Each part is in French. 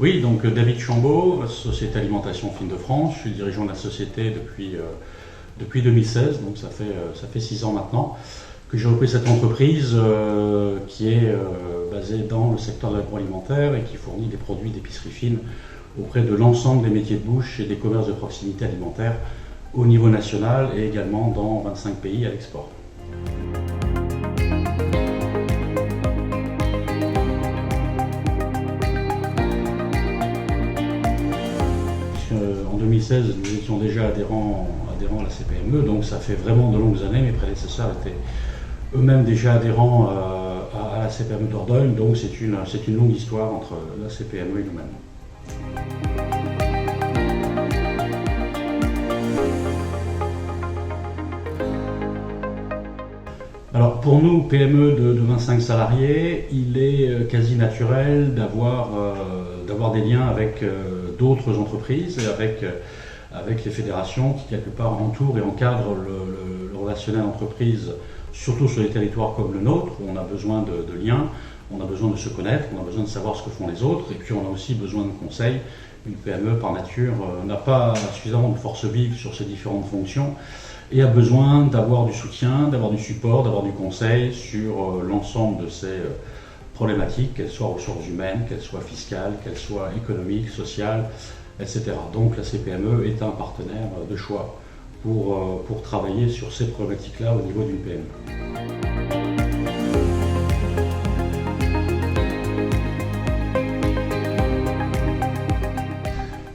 Oui, donc David Chambaud, Société Alimentation Fine de France. Je suis le dirigeant de la société depuis 2016, donc ça fait 6 ans maintenant que j'ai repris cette entreprise qui est basée dans le secteur de l'agroalimentaire et qui fournit des produits d'épicerie fine auprès de l'ensemble des métiers de bouche et des commerces de proximité alimentaire au niveau national et également dans 25 pays à l'export. En 2016, nous étions déjà adhérents à la CPME, donc ça fait vraiment de longues années. Mes prédécesseurs étaient eux-mêmes déjà adhérents à la CPME Dordogne, donc c'est une longue histoire entre la CPME et nous-mêmes. Alors pour nous, PME de 25 salariés, il est quasi naturel d'avoir des liens avec d'autres entreprises et avec les fédérations qui quelque part entourent et encadrent le relationnel entreprise, surtout sur des territoires comme le nôtre, où on a besoin de liens, on a besoin de se connaître, on a besoin de savoir ce que font les autres, et puis on a aussi besoin de conseils. Une PME par nature n'a pas suffisamment de force vive sur ces différentes fonctions et a besoin d'avoir du soutien, d'avoir du support, d'avoir du conseil sur l'ensemble de ces problématiques, qu'elles soient ressources humaines, qu'elles soient fiscales, qu'elles soient économiques, sociales, etc. Donc la CPME est un partenaire de choix pour travailler sur ces problématiques-là au niveau d'une PME.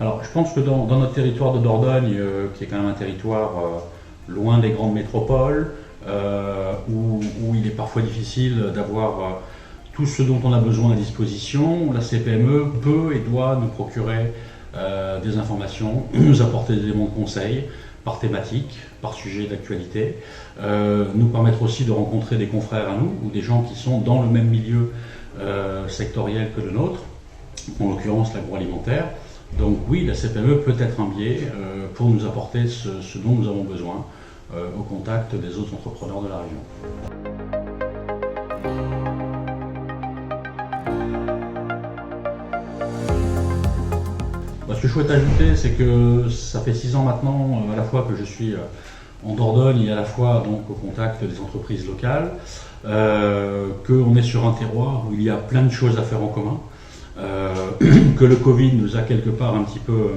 Alors je pense que dans notre territoire de Dordogne, qui est quand même un territoire loin des grandes métropoles, où il est parfois difficile d'avoir tout ce dont on a besoin à disposition, la CPME peut et doit nous procurer des informations, nous apporter des éléments de conseil par thématique, par sujet d'actualité, nous permettre aussi de rencontrer des confrères à nous ou des gens qui sont dans le même milieu sectoriel que le nôtre, en l'occurrence l'agroalimentaire. Donc oui, la CPME peut être un biais pour nous apporter ce dont nous avons besoin au contact des autres entrepreneurs de la région. Ce que je souhaite ajouter, c'est que ça fait 6 ans maintenant à la fois que je suis en Dordogne et à la fois donc au contact des entreprises locales, qu'on est sur un terroir où il y a plein de choses à faire en commun, que le Covid nous a quelque part un petit peu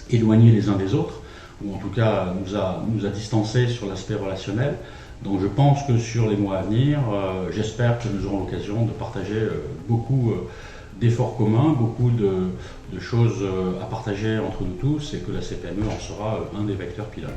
éloignés les uns des autres, ou en tout cas nous a distancés sur l'aspect relationnel. Donc je pense que sur les mois à venir, j'espère que nous aurons l'occasion de partager beaucoup d'efforts communs, beaucoup de choses à partager entre nous tous et que la CPME en sera un des vecteurs pilotes.